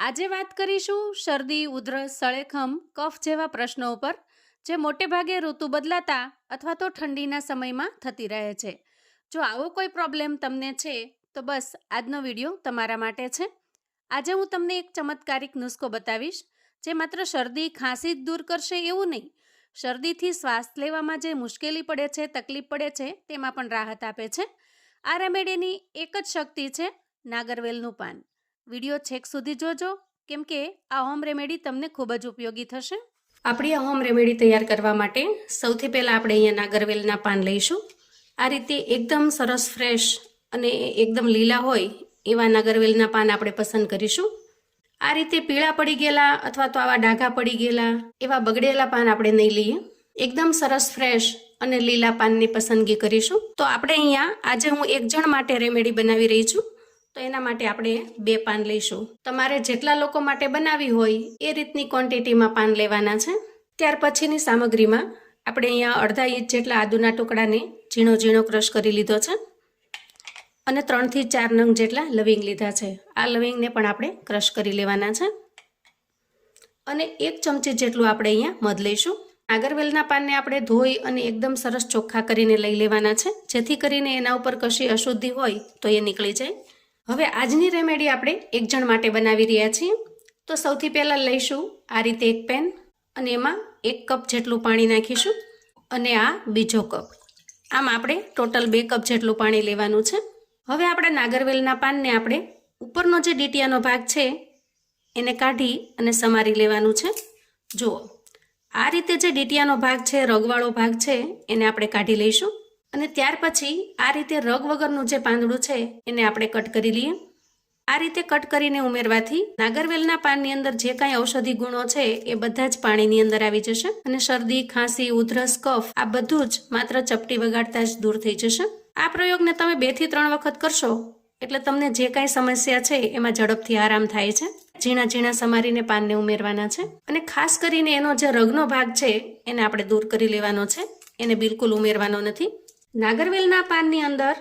આજે વાત કરીશું શરદી, ઉધરસ, સળેખમ, કફ જેવા પ્રશ્નો ઉપર જે મોટે ભાગે ઋતુ બદલાતા અથવા તો ઠંડીના સમયમાં થતી રહે છે. જો આવો કોઈ પ્રોબ્લેમ તમને છે તો બસ આજનો વિડીયો તમારા માટે છે. આજે હું તમને એક ચમત્કારિક નુસ્ખો બતાવીશ જે માત્ર શરદી, ખાંસી જ દૂર કરશે એવું નહીં, શરદીથી શ્વાસ લેવામાં જે મુશ્કેલી પડે છે, તકલીફ પડે છે તેમાં પણ રાહત આપે છે. આ રેમેડીની એક જ શક્તિ છે, નાગરવેલનું પાન. વિડીયો છેક સુધી જોજો કેમ કે આ હોમ રેમેડી તમને ખૂબ જ ઉપયોગી થશે. આપણી આ હોમ રેમેડી તૈયાર કરવા માટે સૌથી પહેલાં આપણે અહીંયા નાગરવેલના પાન લઈશું. આ રીતે એકદમ સરસ ફ્રેશ અને એકદમ લીલા હોય એવા નાગરવેલના પાન આપણે પસંદ કરીશું. આ રીતે પીળા પડી ગયેલા અથવા તો આવા ડાઘા પડી ગયેલા એવા બગડેલા પાન આપણે નહીં લઈએ. એકદમ સરસ ફ્રેશ અને લીલા પાનની પસંદગી કરીશું. તો આપણે અહીંયા આજે હું એક જણ માટે રેમેડી બનાવી રહી છું, તો એના માટે આપણે 2 પાન લઈશું. તમારે જેટલા લોકો માટે બનાવી હોય એ રીતની ક્વોન્ટિટીમાં પાન લેવાના છે. ત્યાર પછીની સામગ્રીમાં આપણે અહીંયા અડધા ઇંચ જેટલા આદુના ટુકડાને ઝીણો ઝીણો ક્રશ કરી લીધો છે અને 3 થી 4 નંગ જેટલા લવિંગ લીધા છે. આ લવિંગને પણ આપણે ક્રશ કરી લેવાના છે અને 1 ચમચી જેટલું આપણે અહીંયા મધ લઈશું. નાગરવેલના પાનને આપણે ધોઈ અને એકદમ સરસ ચોખ્ખા કરીને લઈ લેવાના છે, જેથી કરીને એના ઉપર કશી અશુદ્ધિ હોય તો એ નીકળી જાય. હવે આજની રેમેડી આપણે એક જણ માટે બનાવી રહ્યા છીએ. તો સૌથી પહેલાં લઈશું આ રીતે એક પેન અને એમાં 1 કપ જેટલું પાણી નાખીશું અને આ બીજો કપ. આમ આપણે ટોટલ 2 કપ જેટલું પાણી લેવાનું છે. હવે આપણે નાગરવેલના પાનને આપણે ઉપરનો જે ડીટીયાનો ભાગ છે એને કાઢી અને સમારી લેવાનું છે. જુઓ, આ રીતે જે ડીટીયાનો ભાગ છે, રગવાળો ભાગ છે, એને આપણે કાઢી લઈશું અને ત્યાર પછી આ રીતે રગ વગરનું જે પાંદડું છે એને આપણે કટ કરી લઈએ. આ રીતે કટ કરીને ઉમેરવાથી નાગરવેલના પાનની અંદર જે કાંઈ ઔષધિ ગુણો છે એ બધા જ પાણીની અંદર આવી જશે અને શરદી, ખાંસી, ઉધરસ, કફ આ બધું જ માત્ર ચપટી વગાડતા જ દૂર થઈ જશે. આ પ્રયોગને તમે 2 થી 3 વખત કરશો એટલે તમને જે કાંઈ સમસ્યા છે એમાં ઝડપથી આરામ થાય છે. ઝીણા ઝીણા સમારીને પાનને ઉમેરવાના છે અને ખાસ કરીને એનો જે રગનો ભાગ છે એને આપણે દૂર કરી લેવાનો છે, એને બિલકુલ ઉમેરવાનો નથી. નાગરવેલના પાનની અંદર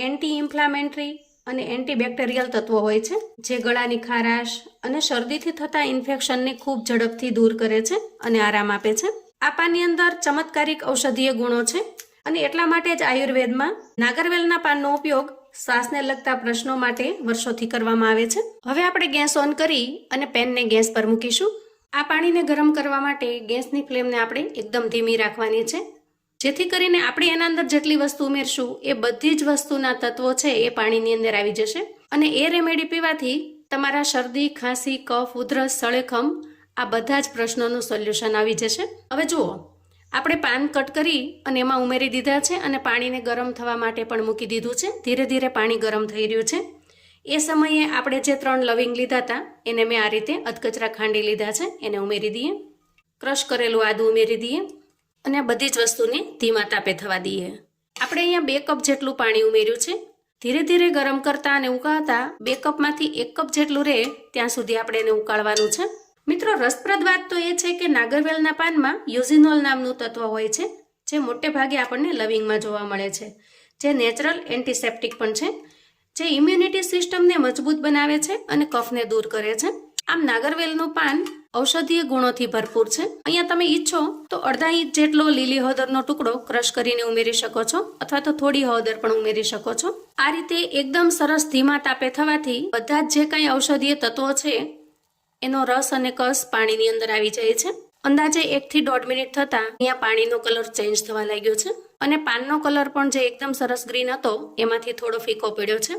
એન્ટી ઇન્ફ્લામેટરી અને એન્ટીબેક્ટેરિયલ તત્વો હોય છે જે ગળાની ખારાશ અને શરદીથી થતા ઇન્ફેક્શનને ખૂબ ઝડપથી દૂર કરે છે અને આરામ આપે છે. આ પાનની અંદર ચમત્કારિક ઔષધીય ગુણો છે અને એટલા માટે જ આયુર્વેદમાં નાગરવેલના પાનનો ઉપયોગ શ્વાસને લગતા પ્રશ્નો માટે વર્ષોથી કરવામાં આવે છે. હવે આપણે ગેસ ઓન કરી અને પેનને ગેસ પર મૂકીશું. આ પાણીને ગરમ કરવા માટે ગેસની ફ્લેમને આપણે એકદમ ધીમી રાખવાની છે, જેથી કરીને આપણે એના અંદર જેટલી વસ્તુ ઉમેરશું એ બધી જ વસ્તુના તત્વો છે એ પાણીની અંદર આવી જશે અને એ રેમેડી પીવાથી તમારા શરદી, ખાંસી, કફ, ઉધરસ, સળેખમ આ બધા જ પ્રશ્નોનું સોલ્યુશન આવી જશે. હવે જુઓ, આપણે પાન કટ કરી અને એમાં ઉમેરી દીધા છે અને પાણીને ગરમ થવા માટે પણ મૂકી દીધું છે. ધીરે ધીરે પાણી ગરમ થઈ રહ્યું છે. એ સમયે આપણે જે 3 લવિંગ લીધા હતા એને મેં આ રીતે અધકચરા ખાંડી લીધા છે, એને ઉમેરી દઈએ. ક્રશ કરેલું આદું ઉમેરી દઈએ અને બધી જ વસ્તુને ધીમા તાપે થવા દઈએ. આપણે અહીંયા 2 કપ જેટલું પાણી ઉમેર્યું છે. ધીરે ધીરે ગરમ કરતા અને ઉકાળતા 2 કપમાંથી 1 કપ જેટલું રહે ત્યાં સુધી આપણે એને ઉકાળવાનું છે. મિત્રો, રસપ્રદ વાત તો એ છે કે નાગરવેલના પાનમાં યુઝિનોલ નામનું તત્વ હોય છે જે મોટે ભાગે આપણને લવિંગમાં જોવા મળે છે, જે નેચરલ એન્ટિસેપ્ટિક પણ છે, જે ઇમ્યુનિટી સિસ્ટમને મજબૂત બનાવે છે અને કફને દૂર કરે છે. આમ નાગરવેલનું પાન ઔષધીય ગુણોથી ભરપૂર છે. અહીંયા તમે ઈચ્છો તો અડધા ઇંચ જેટલો લીલી હળદરનો ટુકડો ક્રશ કરીને ઉમેરી શકો છો અથવા તો થોડી હળદર પણ ઉમેરી શકો છો. આ રીતે એકદમ સરસ ધીમા તાપે થવાથી બધા જ જે કાંઈ ઔષધીય તત્વો છે એનો રસ અને કસ પાણીની અંદર આવી જાય છે. અંદાજે 1 થી 1.5 મિનિટ થતાં અહીંયા પાણીનો કલર ચેન્જ થવા લાગ્યો છે અને પાનનો કલર પણ જે એકદમ સરસ ગ્રીન હતો એમાંથી થોડો ફીકો પડ્યો છે.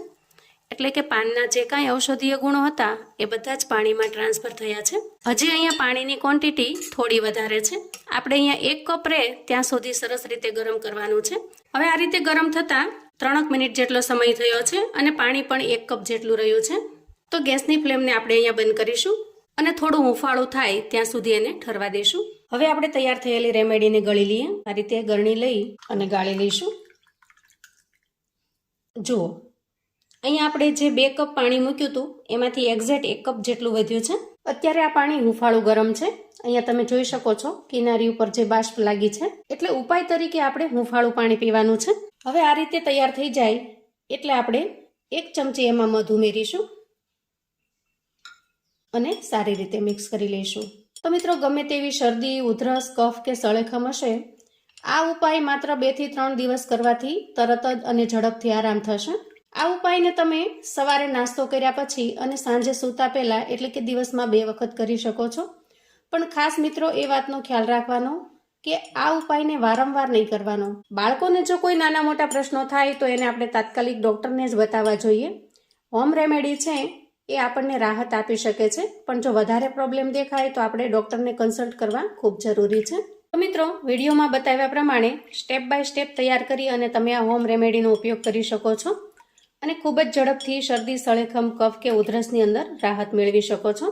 એટલે કે પાનના જે કાંઈ ઔષધીય ગુણો હતા એ બધા જ પાણીમાં ટ્રાન્સફર થયા છે. હજી અહીંયા પાણીની ક્વોન્ટિટી થોડી વધારે છે. આપણે અહીંયા 1 કપ રહે ત્યાં સુધી સરસ રીતે ગરમ કરવાનું છે. હવે આ રીતે ગરમ થતાં 3 મિનિટ જેટલો સમય થયો છે અને પાણી પણ 1 કપ જેટલું રહ્યું છે. તો ગેસની ફ્લેમને આપણે અહીંયા બંધ કરીશું અને થોડું હુંફાળું થાય ત્યાં સુધી એને ઠરવા દઈશું. હવે આપણે તૈયાર થયેલી રેમેડીને ગળી લઈએ. આ રીતે ગળણી લઈ અને ગાળી લઈશું. જુઓ, અહીંયા આપણે જે 2 કપ પાણી મૂક્યું હતું એમાંથી એક્ઝેક્ટ 1 કપ જેટલું વધ્યું છે. અત્યારે આ પાણી હુંફાળું ગરમ છે. અહીંયા તમે જોઈ શકો છો કિનારી ઉપર જે બાષ્પ લાગી છે, એટલે ઉપાય તરીકે આપણે હુંફાળું પાણી પીવાનું છે. હવે આ રીતે તૈયાર થઈ જાય એટલે આપણે 1 ચમચી એમાં મધ ઉમેરીશું અને સારી રીતે મિક્સ કરી લઈશું. તો મિત્રો, ગમે તેવી શરદી, ઉધરસ, કફ કે સળેખમ હશે, આ ઉપાય માત્ર 2 થી 3 દિવસ કરવાથી તરત જ અને ઝડપથી આરામ થશે. આ ઉપાયને તમે સવારે નાસ્તો કર્યા પછી અને સાંજે સૂતા પહેલા એટલે કે દિવસમાં 2 વખત કરી શકો છો. પણ ખાસ મિત્રો એ વાતનો ખ્યાલ રાખવાનો કે આ ઉપાયને વારંવાર નહીં કરવાનો. બાળકોને જો કોઈ નાના મોટા પ્રશ્નો થાય તો એને આપણે તાત્કાલિક ડૉક્ટરને જ બતાવવા જોઈએ. હોમ રેમેડી છે એ આપણને રાહત આપી શકે છે, પણ જો વધારે પ્રોબ્લેમ દેખાય તો આપણે ડૉક્ટરને કન્સલ્ટ કરવા ખૂબ જરૂરી છે. તો મિત્રો, વિડીયોમાં બતાવ્યા પ્રમાણે સ્ટેપ બાય સ્ટેપ તૈયાર કરી અને તમે આ હોમ રેમેડીનો ઉપયોગ કરી શકો છો અને ખૂબ જ ઝડપથી શરદી, સળેખમ, કફ કે ઉધરસની અંદર રાહત મેળવી શકો છો.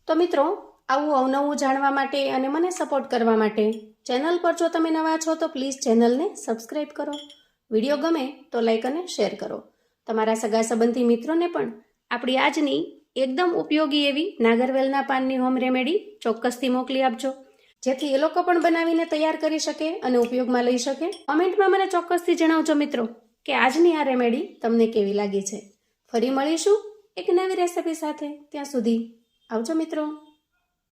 તો મિત્રો, આવું અવનવું જાણવા માટે અને મને સપોર્ટ કરવા માટે ચેનલ પર જો તમે નવા છો તો પ્લીઝ ચેનલને સબસ્ક્રાઈબ કરો. વિડીયો ગમે તો લાઈક અને શેર કરો. તમારા સગા સંબંધી મિત્રોને પણ આપણી આજની એકદમ ઉપયોગી એવી નાગરવેલના પાનની હોમ રેમેડી ચોક્કસથી મોકલી આપજો, જેથી એ લોકો પણ બનાવીને તૈયાર કરી શકે અને ઉપયોગમાં લઈ શકે. કોમેન્ટમાં મને ચોક્કસથી જણાવજો મિત્રો કે આજની આ રેમેડી તમને કેવી લાગી છે. ફરી મળીશું એક નવી રેસિપી સાથે. ત્યાં સુધી આવજો મિત્રો.